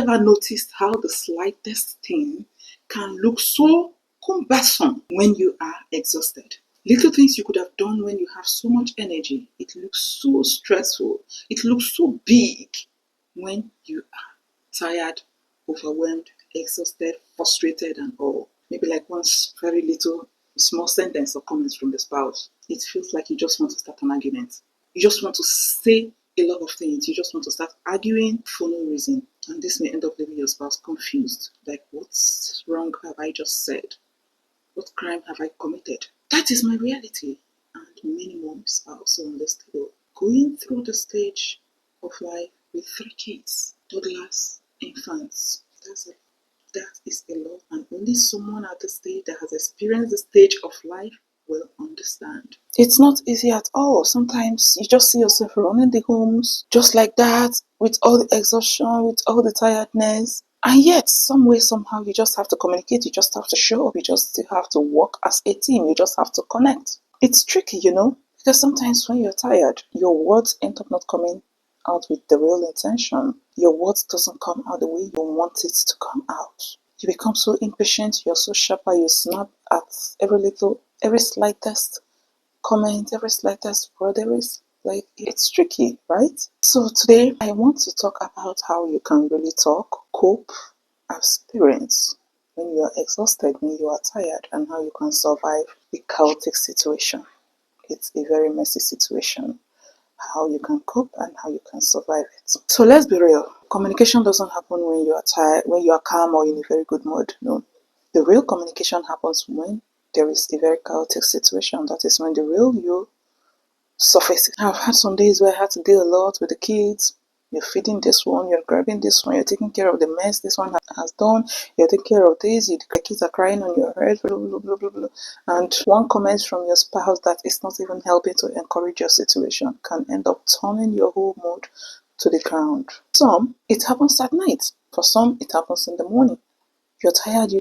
ever noticed how the slightest thing can look so cumbersome when you are exhausted? Little things you could have done when you have so much energy, it looks so stressful. It looks so big when you are tired, overwhelmed, exhausted, frustrated, and all. Maybe like one very little small sentence or comments from the spouse. It feels like you just want to start an argument. You just want to say a lot of things. You just want to start arguing for no reason. And this may end up leaving your spouse confused. Like, what's wrong have I just said? What crime have I committed? That is my reality. And many moms are also on this table, going through the stage of life with 3 kids, toddlers, infants. That is a lot, and only someone at the stage that has experienced the stage of life will understand. It's not easy at all. Sometimes you just see yourself running the homes just like that, with all the exhaustion, with all the tiredness. And yet, some way, somehow, you just have to communicate. You just have to show up. You just have to work as a team. You just have to connect. It's tricky, because sometimes when you're tired, your words end up not coming out with the real intention. Your words doesn't come out the way you want it to come out. You become so impatient, you're so sharper, you snap at every slightest comment, every slightest word there is. Like, it's tricky, right? So today I want to talk about how you can really talk, cope, experience when you are exhausted, when you are tired, and how you can survive a chaotic situation. It's a very messy situation. How you can cope and how you can survive it. So let's be real. Communication doesn't happen when you are tired, when you are calm or in a very good mood. No. The real communication happens when there is a very chaotic situation. That is when the real you surfaces. I've had some days where I had to deal a lot with the kids. You're feeding this one, you're grabbing this one, you're taking care of the mess this one has done, you're taking care of this, the kids are crying on your head, blah, blah, blah, blah, blah. And one comment from your spouse that is not even helping to encourage your situation can end up turning your whole mood to the ground. Some, it happens at night. For some, it happens in the morning. You're tired,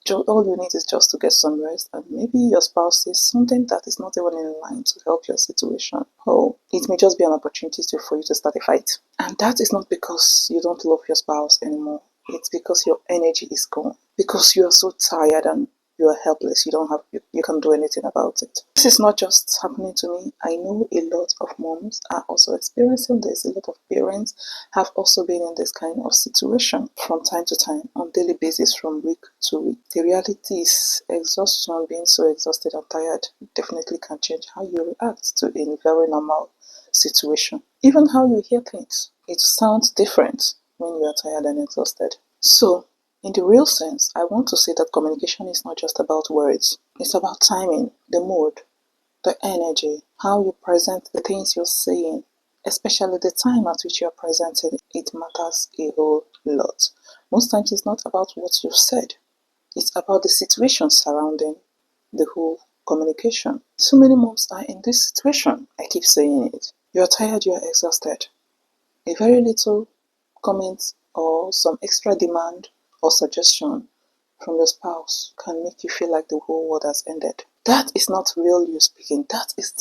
all you need is just to get some rest, and maybe your spouse says something that is not even in line to help your situation. Oh, it may just be an opportunity for you to start a fight. And that is not because you don't love your spouse anymore. It's because your energy is gone. Because you are so tired and you are helpless. You can't do anything about it. This is not just happening to me. I know a lot of moms are also experiencing this. A lot of parents have also been in this kind of situation from time to time, on daily basis, from week to week. The reality is exhaustion, being so exhausted and tired, definitely can change how you react to a very normal situation. Even how you hear things. It sounds different when you are tired and exhausted. So, in the real sense, I want to say that communication is not just about words. It's about timing, the mood, the energy, how you present the things you're saying, especially the time at which you're presenting. It matters a whole lot. Most times it's not about what you've said. It's about the situation surrounding the whole communication. So many moms are in this situation. I keep saying it. You're tired, you're exhausted. A very little comment or some extra demand or suggestion from your spouse can make you feel like the whole world has ended. That is not real you speaking. That is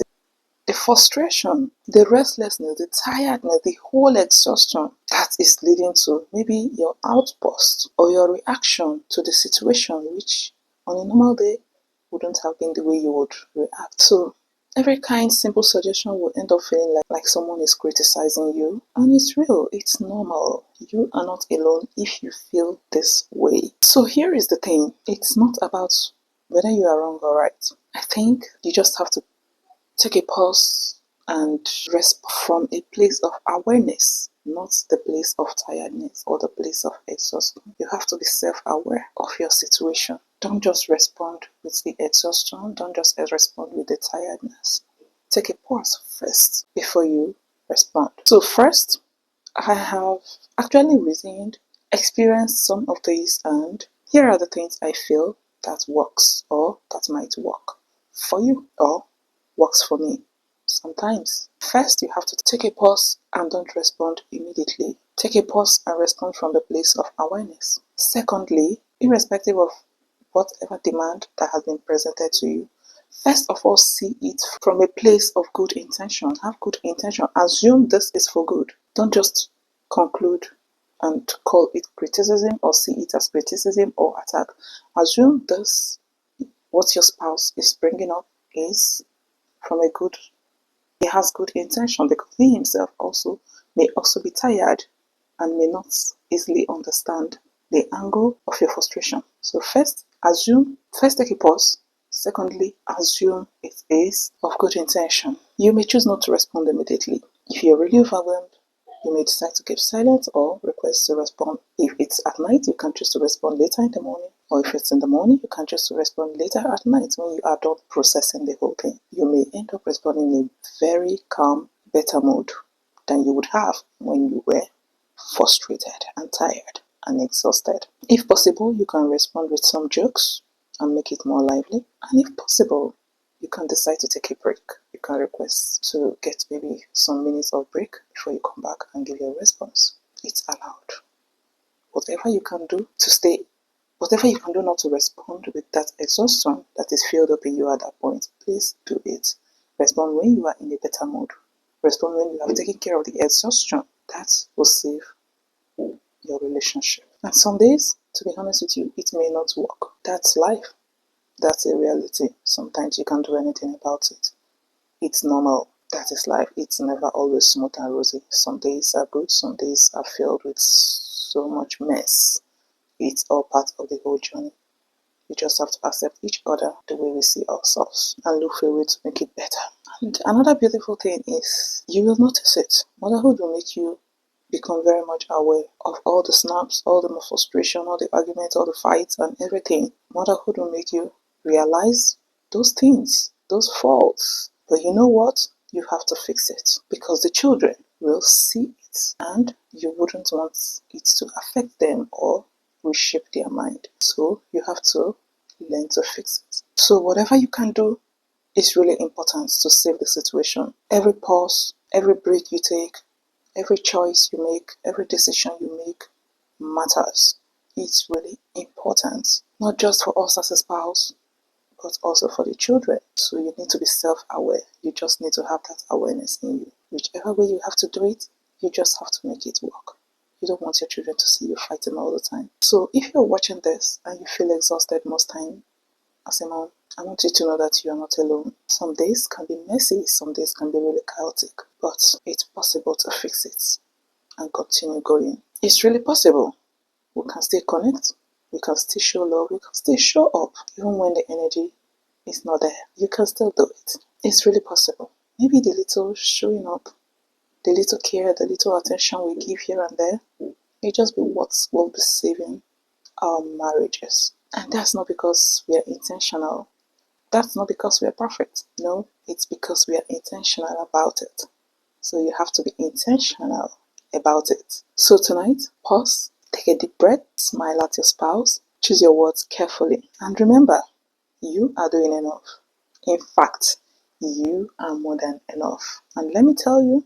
the frustration, the restlessness, the tiredness, the whole exhaustion that is leading to maybe your outburst or your reaction to the situation, which on a normal day wouldn't have been the way you would react. So every kind simple suggestion will end up feeling like someone is criticizing you. And it's real, it's normal. You are not alone if you feel this way. So here is the thing. It's not about whether you are wrong or right. I think you just have to take a pause and rest from a place of awareness, not the place of tiredness or the place of exhaustion. You have to be self-aware of your situation. Don't just respond with the exhaustion. Don't just respond with the tiredness. Take a pause first before you respond. So first, I have actually reasoned, experienced some of these, and here are the things I feel that works or that might work for you or works for me sometimes. First, you have to take a pause and don't respond immediately. Take a pause and respond from the place of awareness. Secondly, irrespective of whatever demand that has been presented to you, first of all, see it from a place of good intention. Have good intention. Assume this is for good. Don't just conclude and call it criticism or see it as criticism or attack. Assume this, what your spouse is bringing up is from a good, he has good intention, because he himself also may also be tired and may not easily understand the angle of your frustration. So first take a pause. Secondly, assume it is of good intention. You may choose not to respond immediately. If you're really overwhelmed, you may decide to keep silent or request to respond. If it's at night, you can choose to respond later in the morning. Or if it's in the morning, you can choose to respond later at night when you are done processing the whole thing. You may end up responding in a very calm, better mood than you would have when you were frustrated and tired and exhausted. If possible, you can respond with some jokes and make it more lively. And if possible, you can decide to take a break. You can request to get maybe some minutes of break before you come back and give your response. It's allowed. Whatever you can do to stay, whatever you can do not to respond with that exhaustion that is filled up in you at that point, please do it. Respond when you are in a better mood. Respond when you have taken care of the exhaustion. That will save your relationship. And some days, to be honest with you, it may not work. That's life. That's a reality. Sometimes you can't do anything about it. It's normal. That is life. It's never always smooth and rosy. Some days are good, some days are filled with so much mess. It's all part of the whole journey. We just have to accept each other the way we see ourselves and look for a way to make it better. And another beautiful thing is you will notice it. Motherhood will make you become very much aware of all the snaps, all the frustration, all the arguments, all the fights and everything. Motherhood will make you realize those things, those faults. But you know what? You have to fix it because the children will see it and you wouldn't want it to affect them or reshape their mind. So you have to learn to fix it. So whatever you can do is really important to save the situation. Every pause, every break you take, every choice you make, every decision you make matters. It's really important, not just for us as a spouse, but also for the children. So you need to be self-aware. You just need to have that awareness in you. Whichever way you have to do it, you just have to make it work. You don't want your children to see you fighting all the time. So if you're watching this and you feel exhausted most time as a mom, I want you to know that you are not alone. Some days can be messy, some days can be really chaotic, but it's possible to fix it and continue going. It's really possible. We can still connect, we can still show love, we can still show up, even when the energy is not there. You can still do it. It's really possible. Maybe the little showing up, the little care, the little attention we give here and there, may just be what will be saving our marriages. And that's not because we are intentional. That's not because we are perfect. No, it's because we are intentional about it. So you have to be intentional about it. So tonight, pause, take a deep breath, smile at your spouse, choose your words carefully. And remember, you are doing enough. In fact, you are more than enough. And let me tell you,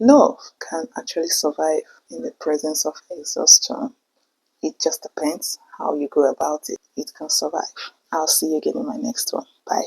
love can actually survive in the presence of exhaustion. It just depends how you go about it. It can survive. I'll see you again in my next one. Bye.